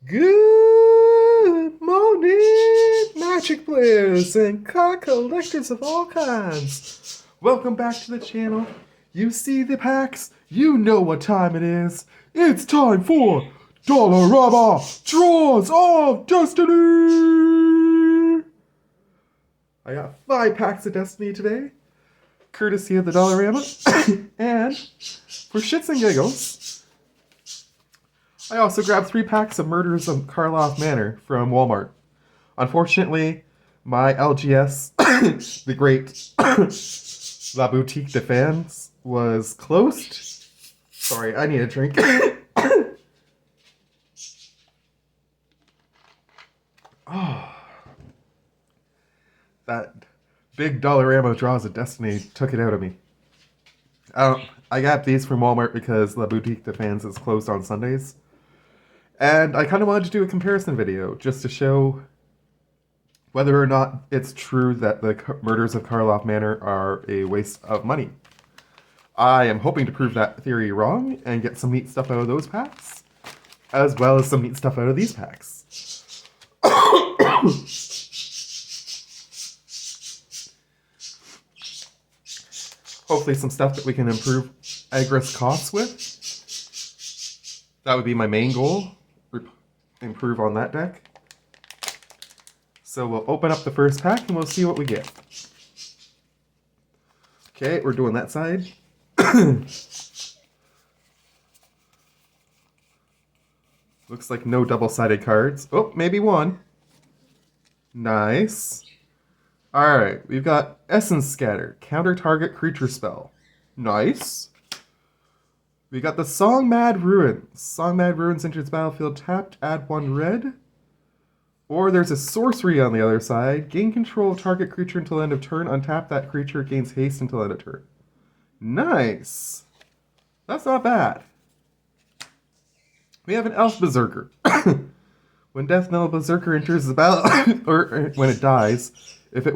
Good morning, magic players and card collectors of all kinds. Welcome back to the channel. You see the packs, you know what time it is. It's time for Dollarama Draws of Destiny. I got 5 packs of Destiny today, courtesy of the Dollarama. And for shits and giggles, I also grabbed 3 packs of Murders of Karlov Manor from Walmart. Unfortunately, my LGS, the great La Boutique de Fans, was closed. Sorry, I need a drink. Oh, that big Dollarama Draws of Destiny took it out of me. I got these from Walmart because La Boutique de Fans is closed on Sundays. And I kind of wanted to do a comparison video just to show whether or not it's true that the murders of Karlov Manor are a waste of money. I am hoping to prove that theory wrong and get some neat stuff out of those packs, as well as some neat stuff out of these packs. Hopefully some stuff that we can improve Agris costs with. That would be my main goal. Improve on that deck. So we'll open up the first pack and we'll see what we get. Okay, we're doing that side. Looks like no double-sided cards. Oh, maybe one. Nice. Alright, we've got Essence Scatter. Counter target creature spell. Nice. We got the Song Mad Ruins. Song Mad Ruins enters the battlefield tapped, add 1 red. Or there's a sorcery on the other side. Gain control of target creature until end of turn. Untap that creature, gains haste until end of turn. Nice. That's not bad. We have an Elf Berserker. When Death Knell Berserker enters the battle, or when it dies, if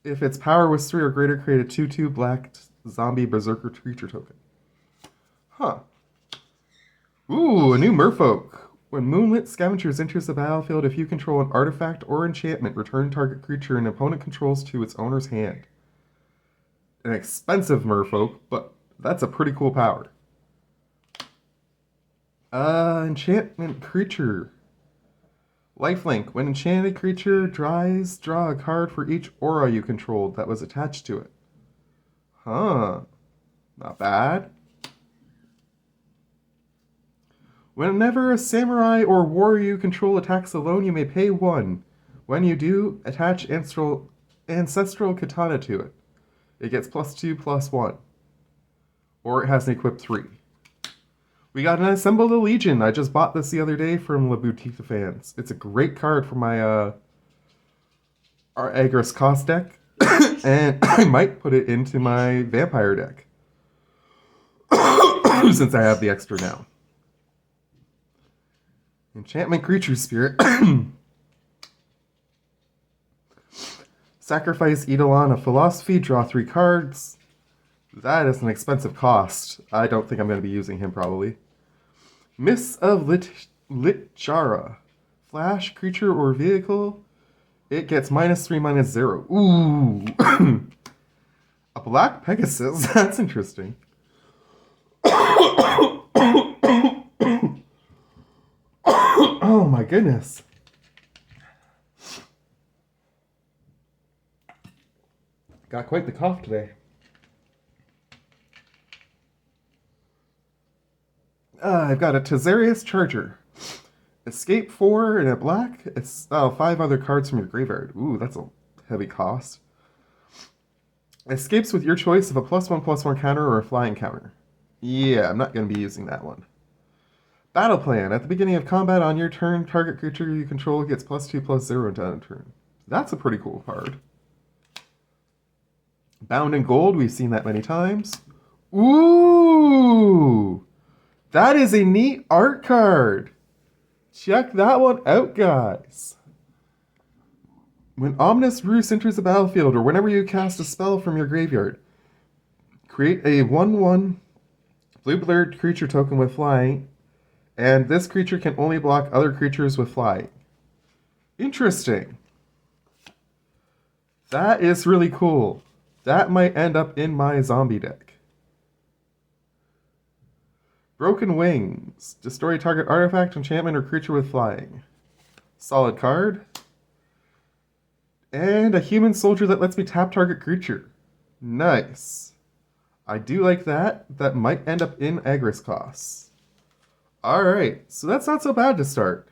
its power was 3 or greater, create a 2/2 black zombie Berserker creature token. Huh. Ooh, a new Merfolk. When Moonlit Scavengers enters the battlefield, if you control an artifact or enchantment, return target creature an opponent controls to its owner's hand. An expensive Merfolk, but that's a pretty cool power. Enchantment creature. Lifelink. When enchanted creature dies, draw a card for each aura you controlled that was attached to it. Huh. Not bad. Whenever a samurai or warrior you control attacks alone, you may pay 1. When you do, attach ancestral katana to it. It gets +2/+1. Or it has an equip 3. We got an Assemble the Legion. I just bought this the other day from La Boutique de Fans. It's a great card for my our Agris cost deck. And I might put it into my vampire deck. Since I have the extra now. Enchantment Creature Spirit. Sacrifice Eidolon of Philosophy, draw 3 cards. That is an expensive cost. I don't think I'm going to be using him probably. Mists of Litjara. Flash, creature, or vehicle. It gets -3/-0. Ooh. A Black Pegasus. That's interesting. Oh my goodness. Got quite the cough today. I've got a Tazarius Charger. Escape 4 in a black. It's 5 other cards from your graveyard. Ooh, that's a heavy cost. Escapes with your choice of a +1/+1 counter or a flying counter. Yeah, I'm not going to be using that one. Battle Plan. At the beginning of combat on your turn, target creature you control gets +2/+0 until end of turn. That's a pretty cool card. Bound in Gold. We've seen that many times. Ooh! That is a neat art card. Check that one out, guys. When Ominous Roost enters the battlefield, or whenever you cast a spell from your graveyard, create a 1/1 blue-blurred creature token with flying And this creature can only block other creatures with flying. Interesting. That is really cool. That might end up in my zombie deck. Broken Wings. Destroy target artifact, enchantment, or creature with flying. Solid card. And a human soldier that lets me tap target creature. Nice. I do like that. That might end up in Agris costs. Alright, so that's not so bad to start.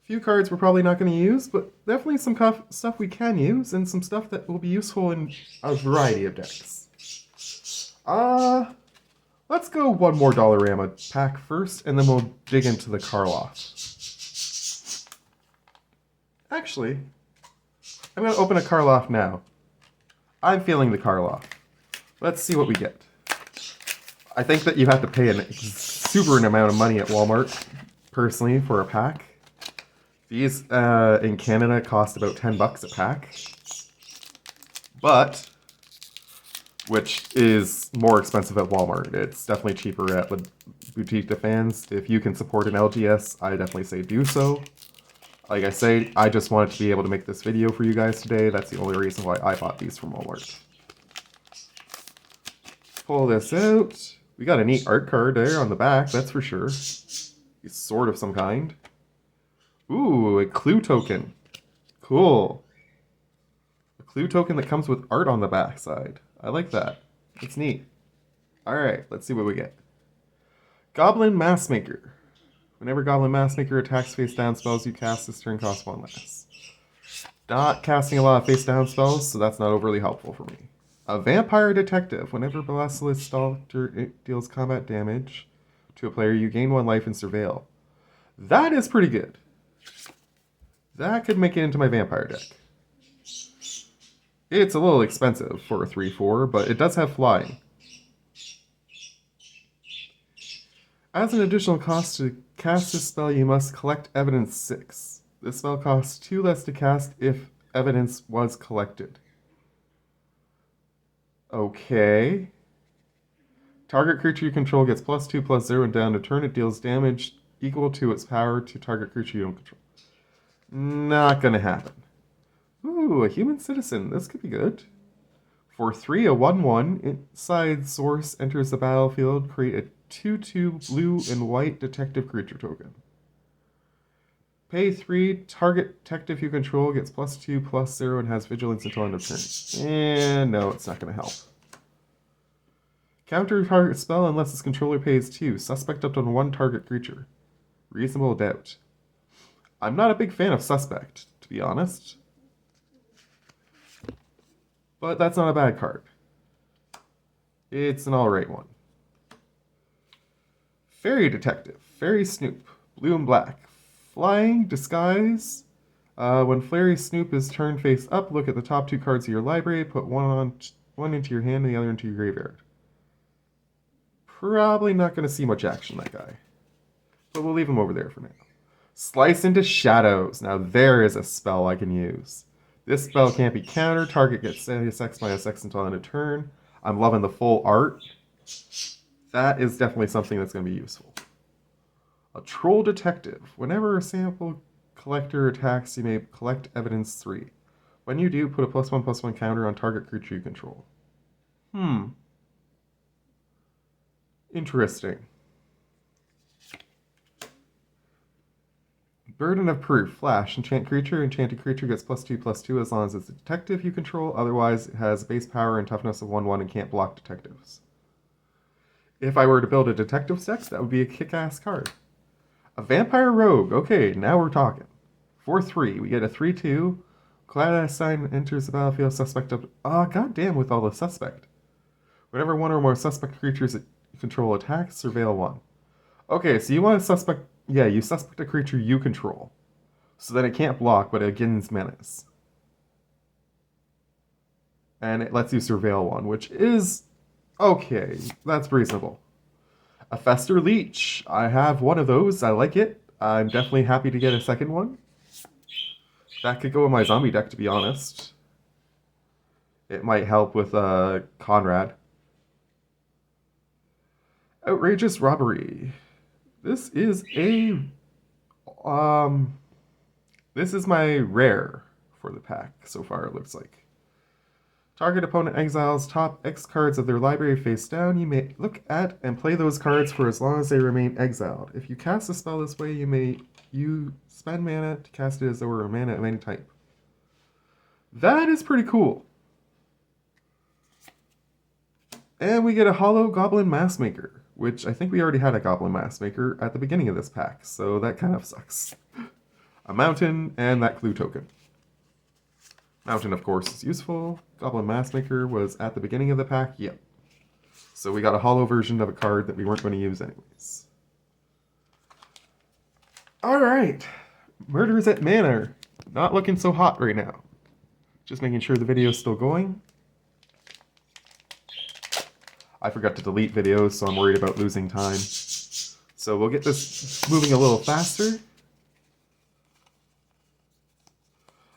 A few cards we're probably not going to use, but definitely some stuff we can use, and some stuff that will be useful in a variety of decks. Let's go one more Dollarama pack first, and then we'll dig into the Karlov. Actually, I'm going to open a Karlov now. I'm feeling the Karlov. Let's see what we get. I think that you have to pay an exuberant amount of money at Walmart, personally, for a pack. These in Canada cost about $10 a pack. But, which is more expensive at Walmart. It's definitely cheaper at the boutique de fans. If you can support an LGS, I definitely say do so. Like I say, I just wanted to be able to make this video for you guys today. That's the only reason why I bought these from Walmart. Pull this out. We got a neat art card there on the back, that's for sure. A sword of some kind. Ooh, a clue token. Cool. A clue token that comes with art on the back side. I like that. It's neat. Alright, let's see what we get. Goblin Massmaker. Whenever Goblin Massmaker attacks face down spells you cast this turn cost 1 less. Not casting a lot of face down spells, so that's not overly helpful for me. A Vampire Detective. Whenever Basilisk Stalker deals combat damage to a player, you gain 1 life and surveil. That is pretty good. That could make it into my vampire deck. It's a little expensive for a 3/4, but it does have flying. As an additional cost to cast this spell, you must collect evidence 6. This spell costs 2 less to cast if evidence was collected. Okay. Target creature you control gets +2/+0 and down to turn. It deals damage equal to its power to target creature you don't control. Not gonna happen. Ooh, a human citizen. This could be good. For 3, a 1/1, inside source enters the battlefield. Create a 2/2 blue and white detective creature token. Pay 3, target detective you control gets +2/+0 and has vigilance until end of turn. And no, it's not gonna help. Counter target spell unless its controller pays 2. Suspect up to 1 target creature. Reasonable doubt. I'm not a big fan of Suspect, to be honest. But that's not a bad card. It's an alright one. Fairy Detective. Fairy Snoop. Blue and black. Flying, disguise. When Fairy Snoop is turned face up, look at the top 2 cards of your library, put one into your hand and the other into your graveyard. Probably not going to see much action, that guy. But we'll leave him over there for now. Slice into Shadows. Now there is a spell I can use. This spell can't be countered. Target gets -X until end of turn. I'm loving the full art. That is definitely something that's going to be useful. A Troll Detective. Whenever a sample collector attacks, you may collect evidence 3. When you do, put a +1/+1 counter on target creature you control. Interesting. Burden of Proof. Flash. Enchant creature. Enchanted creature gets +2/+2 as long as it's a detective you control. Otherwise, it has base power and toughness of 1/1 and can't block detectives. If I were to build a detective deck, that would be a kick-ass card. A Vampire Rogue. Okay, now we're talking. For 3, we get a 3/2. Clandestine enters the battlefield. Suspect up. Goddamn with all the suspect. Whenever 1 or more suspect creatures that you control attacks, surveil 1. Okay, so you want to suspect. Yeah, you suspect a creature you control. So then it can't block, but it gains menace. And it lets you surveil 1, which is okay. That's reasonable. A Fester Leech. I have one of those. I like it. I'm definitely happy to get a second one. That could go in my zombie deck, to be honest. It might help with Conrad. Outrageous Robbery. This is a this is my rare for the pack so far, it looks like. Target opponent exiles top X cards of their library face down. You may look at and play those cards for as long as they remain exiled. If you cast a spell this way, you spend mana to cast it as though it were a mana of any type. That is pretty cool. And we get a Hollow Goblin Maskmaker, which I think we already had a Goblin Maskmaker at the beginning of this pack, so that kind of sucks. A mountain and that clue token. Mountain, of course, is useful. Goblin Maskmaker was at the beginning of the pack. Yep. So we got a hollow version of a card that we weren't going to use anyways. Alright. Murders at Manor. Not looking so hot right now. Just making sure the video is still going. I forgot to delete videos, so I'm worried about losing time. So we'll get this moving a little faster.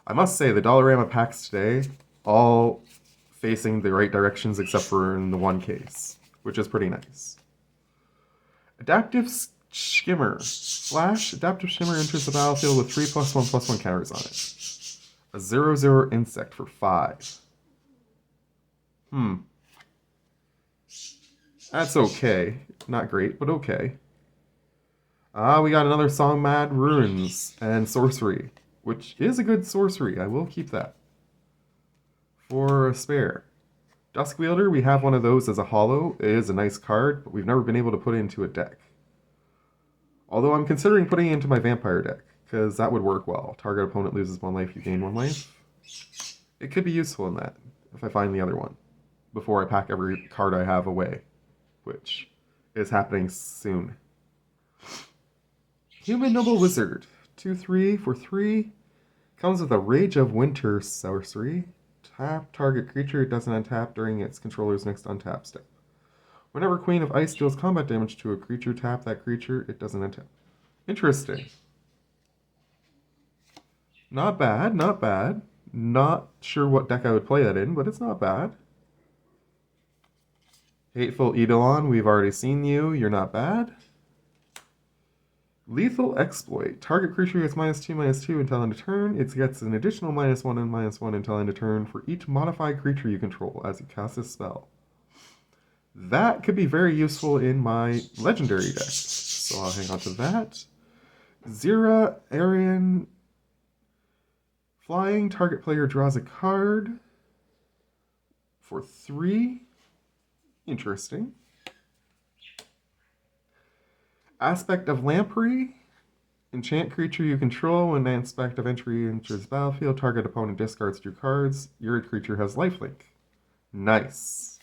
I must say, the Dollarama packs today, all facing the right directions except for in the one case, which is pretty nice. Adaptive Skimmer. Flash, Adaptive Skimmer enters the battlefield with 3+1/+1 counters on it. A 0/0 insect for 5. That's okay. Not great, but okay. We got another Song Mad Ruins and Sorcery, which is a good sorcery. I will keep that for a spare. Duskwielder, we have one of those as a hollow. It is a nice card, but we've never been able to put it into a deck. Although I'm considering putting it into my vampire deck, because that would work well. Target opponent loses 1 life, you gain 1 life. It could be useful in that, if I find the other one, before I pack every card I have away, which is happening soon. Human Noble Wizard, 2/3 for 3. Comes with a Rage of Winter sorcery. Tap target creature, it doesn't untap during its controller's next untap step. Whenever Queen of Ice deals combat damage to a creature, tap that creature, it doesn't untap. Interesting. Not bad, not bad. Not sure what deck I would play that in, but it's not bad. Hateful Eidolon, we've already seen you, you're not bad. Lethal Exploit. Target creature gets -2/-2 until end of turn. It gets an additional -1 and -1 until end of turn for each modified creature you control as you cast this spell. That could be very useful in my legendary deck, so I'll hang on to that. Zira Arian. Flying. Target player draws a card for 3. Interesting. Aspect of Lamprey. Enchant creature you control. When Aspect of Entry enters the battlefield, target opponent discards 2 cards. Your creature has lifelink. Nice.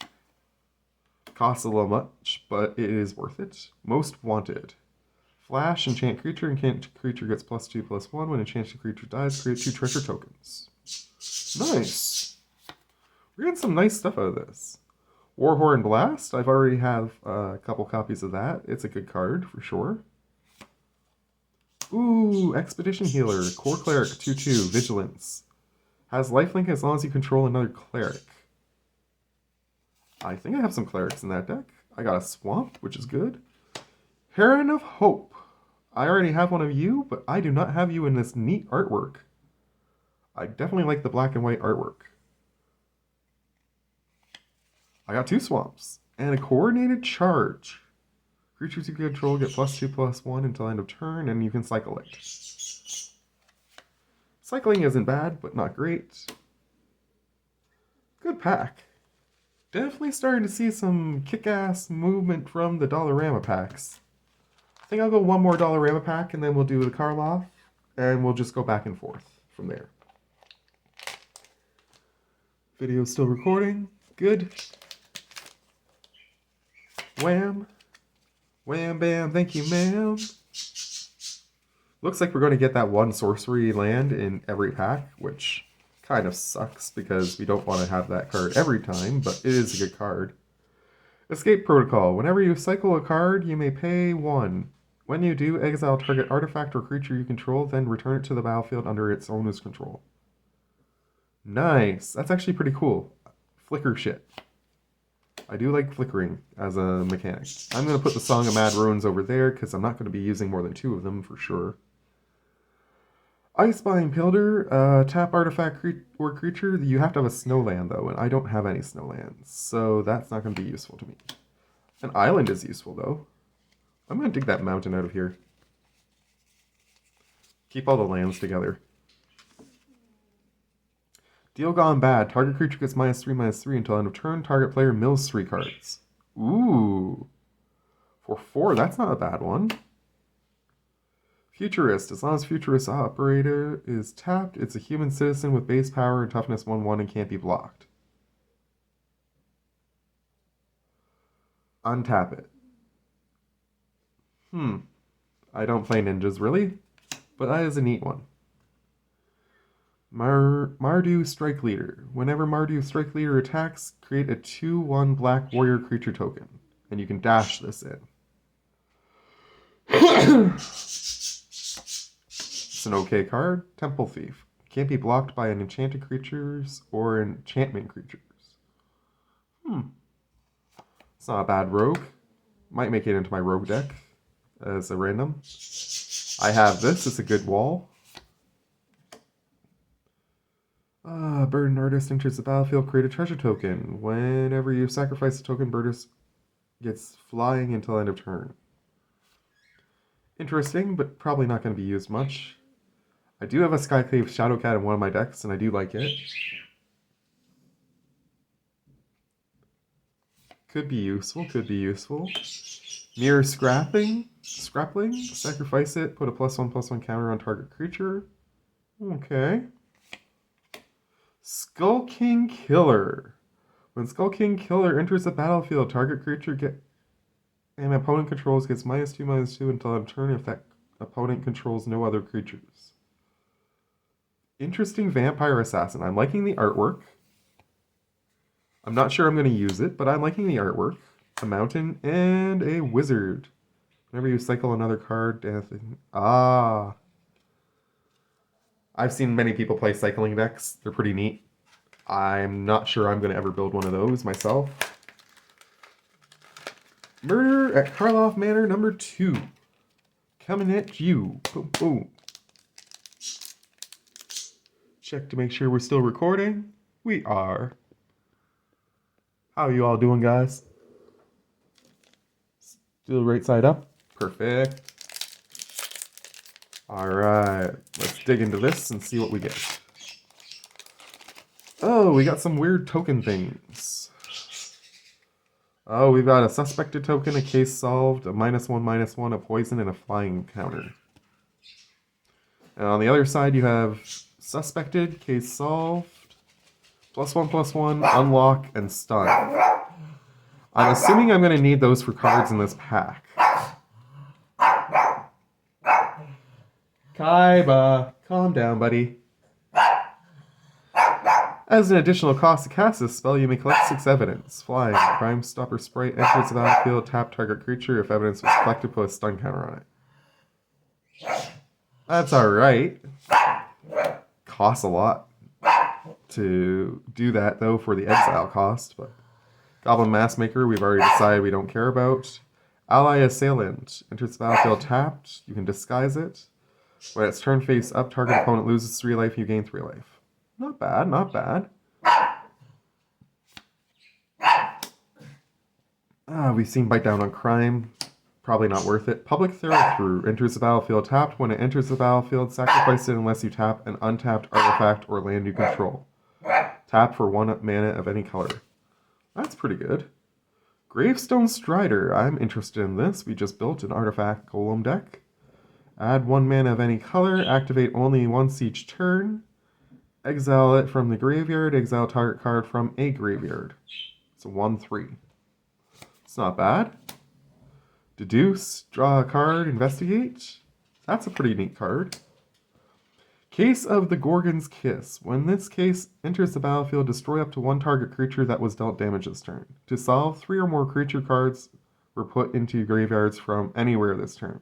Costs a little much, but it is worth it. Most Wanted. Flash, enchant creature. Enchant creature gets +2/+1. When enchanted creature dies, create 2 treasure tokens. Nice. We're getting some nice stuff out of this. Warhorn Blast, I've already have a couple copies of that. It's a good card, for sure. Ooh, Expedition Healer, Core Cleric, 2/2, Vigilance. Has lifelink as long as you control another cleric. I think I have some clerics in that deck. I got a Swamp, which is good. Heron of Hope. I already have one of you, but I do not have you in this neat artwork. I definitely like the black and white artwork. I got 2 Swamps and a Coordinated Charge. Creatures you control get +2/+1 until end of turn, and you can cycle it. Cycling isn't bad, but not great. Good pack. Definitely starting to see some kick-ass movement from the Dollarama packs. I think I'll go one more Dollarama pack, and then we'll do the Karlov, and we'll just go back and forth from there. Video's still recording. Good. Wham. Wham bam, thank you ma'am. Looks like we're going to get that 1 sorcery land in every pack, which kind of sucks because we don't want to have that card every time, but it is a good card. Escape Protocol. Whenever you cycle a card, you may pay 1. When you do, exile target artifact or creature you control, then return it to the battlefield under its owner's control. Nice. That's actually pretty cool. Flicker shit. I do like flickering as a mechanic. I'm going to put the Song of Mad Ruins over there because I'm not going to be using more than 2 of them for sure. Icebind Pilder, tap artifact or creature. You have to have a snowland though, and I don't have any snowlands, so that's not going to be useful to me. An island is useful though. I'm going to dig that mountain out of here. Keep all the lands together. Deal Gone Bad. Target creature gets -3/-3 until end of turn. Target player mills 3 cards. Ooh. For 4, that's not a bad one. Futurist. As long as Futurist operator is tapped, it's a human citizen with base power and toughness 1/1 and can't be blocked. Untap it. I don't play ninjas really, but that is a neat one. Mardu Strike Leader. Whenever Mardu Strike Leader attacks, create a 2/1 black warrior creature token. And you can dash this in. It's an okay card. Temple Thief. Can't be blocked by an enchanted creatures or enchantment creatures. It's not a bad rogue. Might make it into my rogue deck as a random. I have this. It's a good wall. Burden Artist enters the battlefield, create a treasure token. Whenever you sacrifice a token, Birdist gets flying until end of turn. Interesting, but probably not going to be used much. I do have a Skyclave Shadowcat in one of my decks, and I do like it. Could be useful, could be useful. Mirror Scrappling. Sacrifice it, put a +1/+1 counter on target creature. Okay. Skull King Killer. When Skull King Killer enters the battlefield, target creature and opponent controls gets -2/-2 until end of turn if that opponent controls no other creatures. Interesting Vampire Assassin. I'm liking the artwork. I'm not sure I'm going to use it, but I'm liking the artwork. A mountain and a wizard. Whenever you cycle another card, I've seen many people play cycling decks. They're pretty neat. I'm not sure I'm going to ever build one of those myself. Murder at Karlov Manor number 2. Coming at you. Boom, boom. Check to make sure we're still recording. We are. How are you all doing, guys? Still right side up. Perfect. Alright, let's dig into this and see what we get. Oh, we got some weird token things. Oh, we've got a suspected token, a case solved, a -1/-1, a poison, and a flying counter. And on the other side, you have suspected, case solved, +1/+1, unlock, and stun. I'm assuming I'm going to need those for cards in this pack. Kaiba, calm down, buddy. As an additional cost to cast this spell, you may collect 6 evidence. Flying, Crime Stopper Sprite enters the battlefield, tap target creature. If evidence was collected, put a stun counter on it. That's alright. Costs a lot to do that, though, for the exile cost. But Goblin Massmaker, we've already decided we don't care about. Ally Assailant enters the battlefield tapped. You can disguise it. When it's turn face up, target opponent loses 3 life, you gain 3 life. Not bad, not bad. We've seen Bite Down on Crime. Probably not worth it. Public Throw-Through enters the battlefield tapped. When it enters the battlefield, sacrifice it unless you tap an untapped artifact or land you control. Tap for 1 mana of any color. That's pretty good. Gravestone Strider. I'm interested in this. We just built an artifact golem deck. Add 1 mana of any color. Activate only once each turn. Exile it from the graveyard. Exile target card from a graveyard. It's a 1/3. It's not bad. Deduce. Draw a card. Investigate. That's a pretty neat card. Case of the Gorgon's Kiss. When this case enters the battlefield, destroy up to 1 target creature that was dealt damage this turn. To solve, 3 or more creature cards were put into graveyards from anywhere this turn.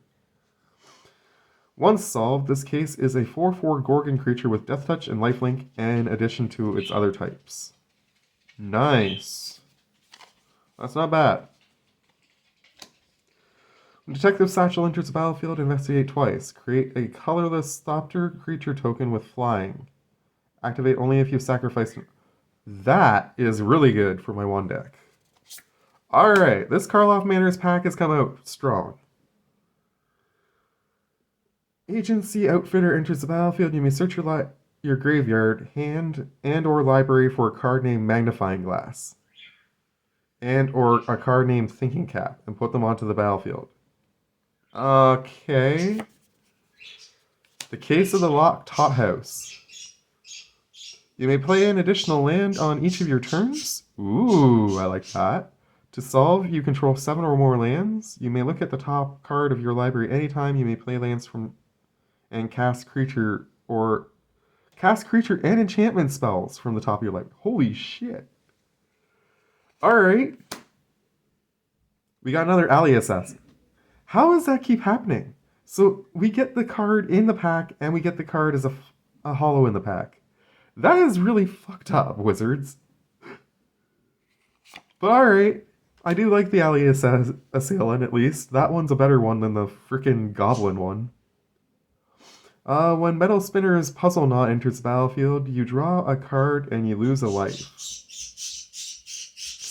Once solved, this case is a 4/4 Gorgon creature with Death Touch and Lifelink in addition to its other types. Nice. That's not bad. When Detective Satchel enters the battlefield, investigate twice. Create a colorless Thopter creature token with flying. Activate only if you've sacrificed. That is really good for my one deck. Alright, this Karlov Manor's pack has come out strong. Agency Outfitter enters the battlefield. You may search your graveyard, hand, and or library for a card named Magnifying Glass. And or a card named Thinking Cap, and put them onto the battlefield. Okay. The Case of the Locked Hothouse. You may play an additional land on each of your turns. Ooh, I like that. To solve, you control 7 or more lands. You may look at the top card of your library anytime. You may play lands from and cast creature and enchantment spells from the top of your library. Holy shit. Alright. We got another Alley Assassin. How does that keep happening? So we get the card in the pack and we get the card as a holo in the pack. That is really fucked up, Wizards. But alright. I do like the Alley Assailant, at least. That one's a better one than the frickin' Goblin one. When Metal Spinner's Puzzle Knot enters the battlefield, you draw a card and you lose a life.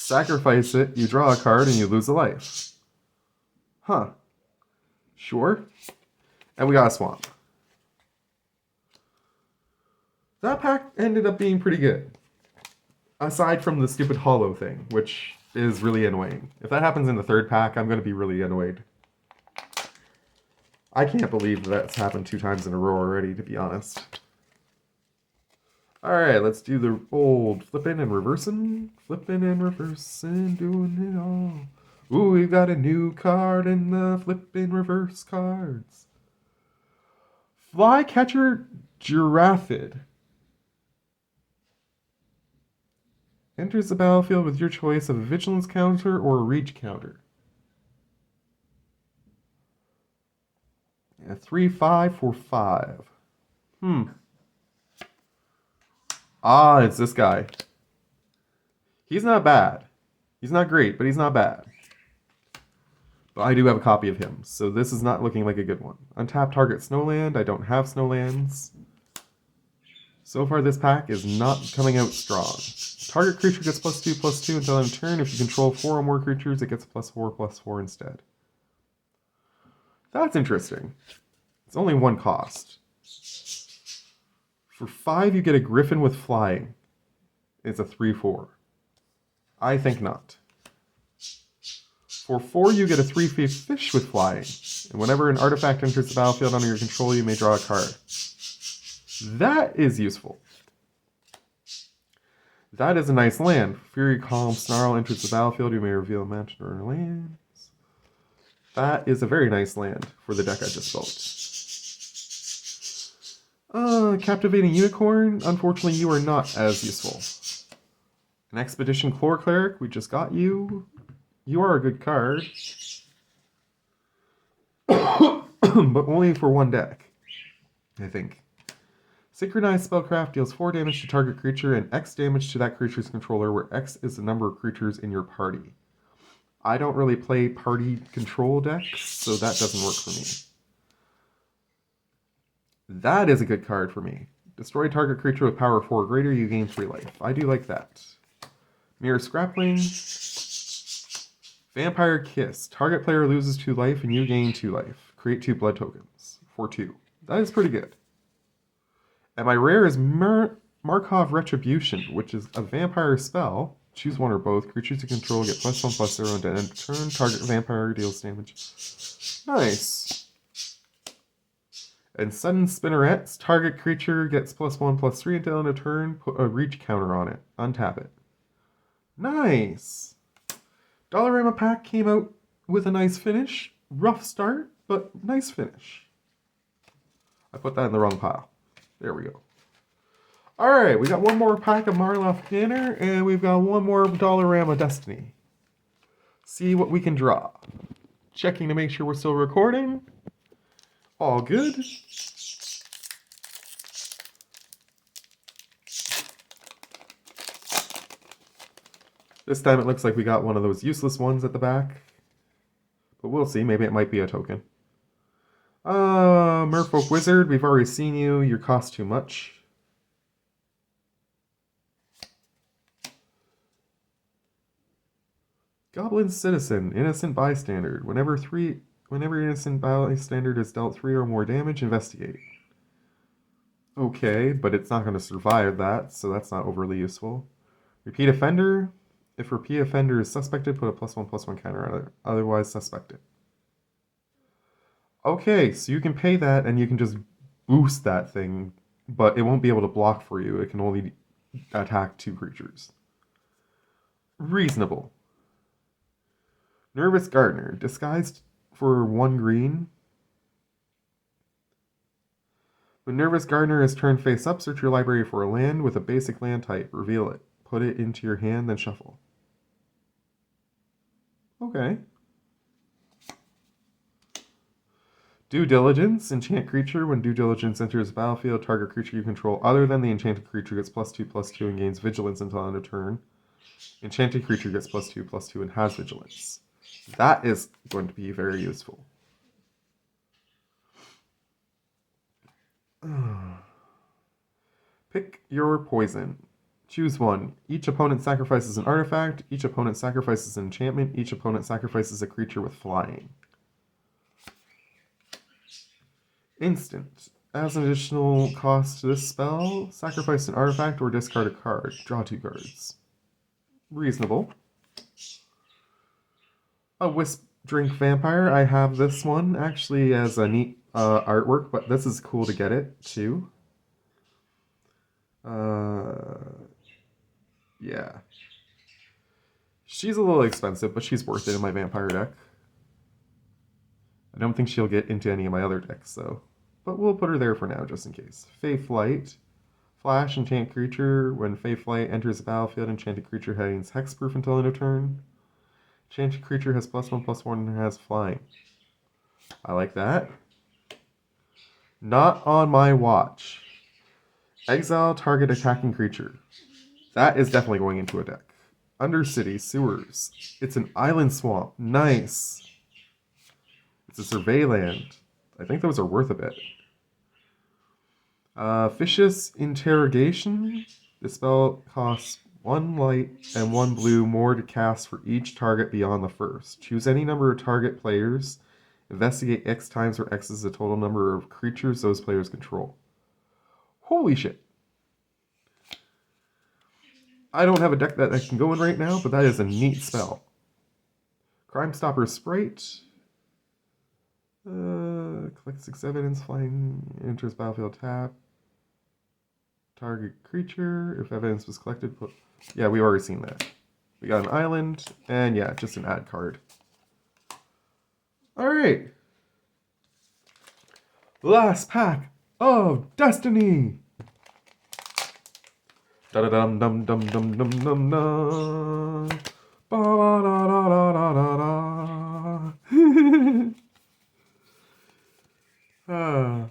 Sacrifice it, you draw a card and you lose a life. Huh. Sure. And we got a Swamp. That pack ended up being pretty good. Aside from the stupid holo thing, which is really annoying. If that happens in the third pack, I'm going to be really annoyed. I can't believe that's happened 2 times in a row already, to be honest. Alright, let's do the old flipping and reversing. Flipping and reversing, doing it all. Ooh, we've got a new card in the flipping reverse cards. Flycatcher Giraffid. Enters the battlefield with your choice of a vigilance counter or a reach counter. A 3/5 for 5. Ah, it's this guy. He's not bad. He's not great, but he's not bad. But I do have a copy of him, so this is not looking like a good one. Untap target Snowland. I don't have Snowlands. So far, this pack is not coming out strong. Target creature gets +2/+2 until end of turn. If you control 4 or more creatures, it gets +4/+4 instead. That's interesting. It's only 1 cost. For 5, you get a Griffin with flying. It's a 3/4. I think not. For 4, you get a 3/5 fish with flying. And whenever an artifact enters the battlefield under your control, you may draw a card. That is useful. That is a nice land. Fury Calm Snarl enters the battlefield. You may reveal a mountain or lands. That is a very nice land for the deck I just built. Captivating Unicorn. Unfortunately, you are not as useful. An Expedition Chlor Cleric. We just got you. You are a good card. But only for 1 deck, I think. Synchronized Spellcraft deals 4 damage to target creature and X damage to that creature's controller, where X is the number of creatures in your party. I don't really play party control decks, so that doesn't work for me. That is a good card for me. Destroy target creature with power 4 or greater, you gain 3 life. I do like that. Mirror Scrapling. Vampire Kiss. Target player loses 2 life and you gain 2 life. Create 2 blood tokens for 2. That is pretty good. And my rare is Markov Retribution, which is a vampire spell. Choose 1 or both. Creatures you control get +1/+0 until end of turn. Target vampire deals damage. Nice. And Sudden Spinnerets. Target creature gets +1/+3 until end of turn. Put a reach counter on it. Untap it. Nice. Dollarama pack came out with a nice finish. Rough start, but nice finish. I put that in the wrong pile. There we go. Alright, we got 1 more pack of Karlov Manor, and we've got 1 more Dollarama Destiny. See what we can draw. Checking to make sure we're still recording. All good. This time it looks like we got one of those useless ones at the back. But we'll see. Maybe it might be a token. Merfolk Wizard. We've already seen you. Your cost too much. Goblin Citizen. Innocent Bystander. Whenever innocent bystander is dealt 3 or more damage, investigate. Okay, but it's not going to survive that, so that's not overly useful. Repeat Offender. If repeat offender is suspected, put a +1/+1 counter on it. Otherwise, suspected. Okay, so you can pay that and you can just boost that thing, but it won't be able to block for you. It can only attack 2 creatures. Reasonable. Nervous Gardener. Disguised for 1 green. When Nervous Gardener is turned face up, search your library for a land with a basic land type. Reveal it. Put it into your hand, then shuffle. Okay. Due Diligence. Enchant creature. When Due Diligence enters the battlefield, target creature you control other than the enchanted creature gets +2/+2 and gains vigilance until end of turn. Enchanted creature gets +2/+2 and has vigilance. That is going to be very useful. Pick your poison. Choose one. Each opponent sacrifices an artifact. Each opponent sacrifices an enchantment. Each opponent sacrifices a creature with flying. Instant. As an additional cost to this spell, sacrifice an artifact or discard a card. Draw 2 cards. Reasonable. A Wisp Drink Vampire. I have this one actually as a neat artwork, but this is cool to get it too. Yeah. She's a little expensive, but she's worth it in my vampire deck. I don't think she'll get into any of my other decks, though. But we'll put her there for now, just in case. Fey Flight. Flash, enchant creature. When Fey Flight enters the battlefield, enchanted creature gains hexproof until end of turn. Enchanted creature has +1/+1 and has flying. I like that. Not on my watch. Exile target attacking creature. That is definitely going into a deck. Undercity Sewers. It's an island swamp. Nice. It's a survey land. I think those are worth a bit. Vicious Interrogation. The spell costs 1 light and 1 blue more to cast for each target beyond the first. Choose any number of target players. Investigate X times where X is the total number of creatures those players control. Holy shit. I don't have a deck that I can go in right now, but that is a neat spell. Crime Stopper Sprite. Collect 6 evidence. Flying enters battlefield tap. Target creature. If evidence was collected, put... Yeah, we've already seen that. We got an island, and yeah, just an add card. Alright. Last pack of Destiny. Da da dum dum dum dum dum dum dum. Ba da da da da da da.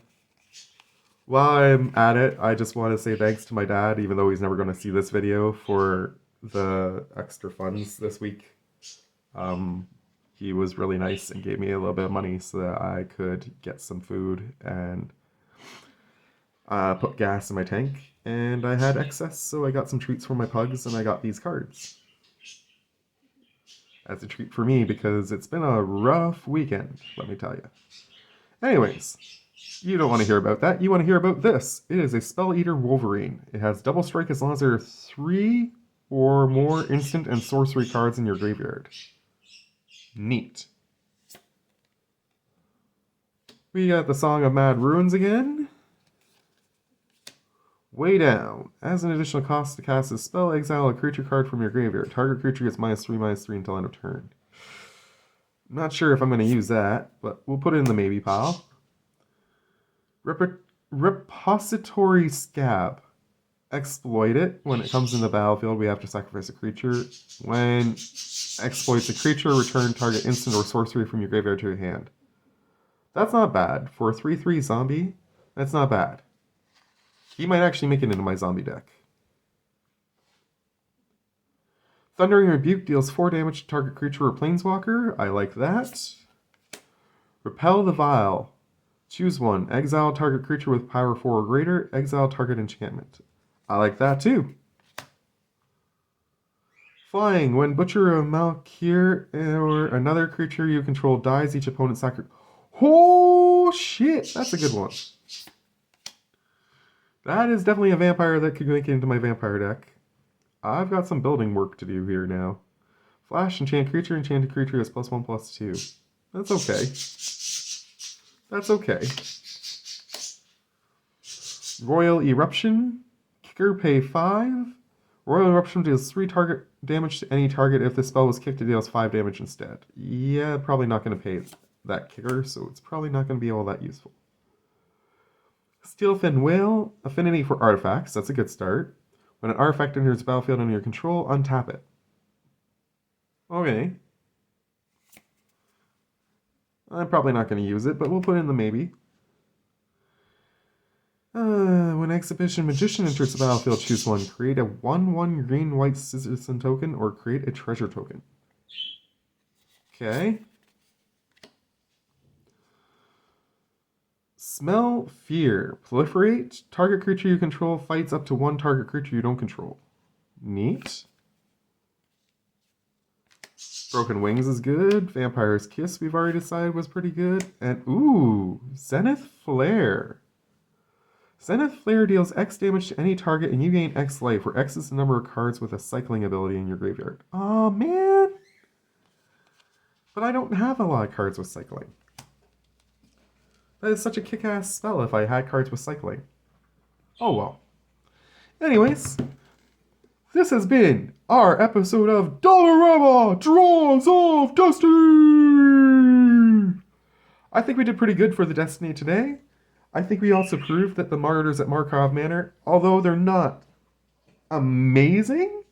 While I'm at it, I just want to say thanks to my dad, even though he's never going to see this video, for the extra funds this week. He was really nice and gave me a little bit of money so that I could get some food and put gas in my tank. And I had excess, so I got some treats for my pugs, and I got these cards. As a treat for me, because it's been a rough weekend, let me tell you. Anyways, you don't want to hear about that. You want to hear about this. It is a Spell Eater Wolverine. It has double strike as long as there are 3 or more instant and sorcery cards in your graveyard. Neat. We got the Song of Mad Ruins again. Way down. As an additional cost to cast this spell, exile a creature card from your graveyard. Target creature gets -3/-3 until end of turn. I'm not sure if I'm going to use that, but we'll put it in the maybe pile. Repository Scab. Exploit it. When it comes in the battlefield, we have to sacrifice a creature. When exploits a creature, return target instant or sorcery from your graveyard to your hand. That's not bad. For a 3/3 zombie, that's not bad. He might actually make it into my zombie deck. Thundering Rebuke deals 4 damage to target creature or planeswalker. I like that. Repel the Vile. Choose one. Exile target creature with power 4 or greater. Exile target enchantment. I like that too. Flying. When Butcher of Malkir or another creature you control dies, each opponent sacrifices. Oh shit! That's a good one. That is definitely a vampire that could make it into my vampire deck. I've got some building work to do here now. Flash, enchanted creature is +1/+2. That's okay. That's okay. Royal Eruption. Kicker, pay 5. Royal Eruption deals 3 target damage to any target. If the spell was kicked, it deals 5 damage instead. Yeah, probably not going to pay that kicker, so it's probably not going to be all that useful. Steelfin Whale. Affinity for artifacts. That's a good start. When an artifact enters the battlefield under your control, untap it. Okay. I'm probably not going to use it, but we'll put in the maybe. When Exhibition Magician enters the battlefield, choose one. Create a 1/1 green-white citizen token or create a treasure token. Okay. Smell Fear. Proliferate. Target creature you control fights up to 1 target creature you don't control. Neat. Broken Wings is good. Vampire's Kiss, we've already decided, was pretty good. And, ooh, Zenith Flare. Zenith Flare deals X damage to any target and you gain X life, where X is the number of cards with a cycling ability in your graveyard. Aw, man! But I don't have a lot of cards with cycling. That is such a kick-ass spell if I had cards with cycling. Oh well. Anyways, this has been our episode of Dollarama Draws of Destiny! I think we did pretty good for the Destiny today. I think we also proved that the Martyrs at Karlov Manor, although they're not amazing,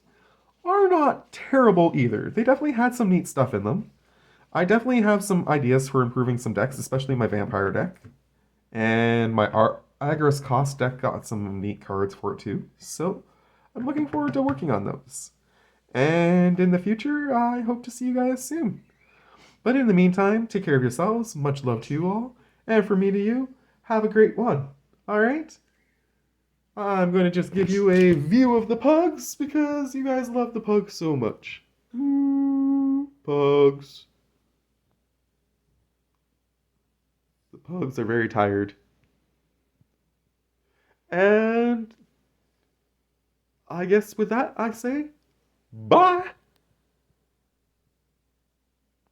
are not terrible either. They definitely had some neat stuff in them. I definitely have some ideas for improving some decks, especially my Vampire deck. And my Agris Cost deck got some neat cards for it too. So I'm looking forward to working on those. And in the future, I hope to see you guys soon. But in the meantime, take care of yourselves. Much love to you all. And from me to you, have a great one. Alright? I'm going to just give you a view of the pugs because you guys love the pugs so much. Pugs. The pugs are very tired. And I guess with that, I say bye.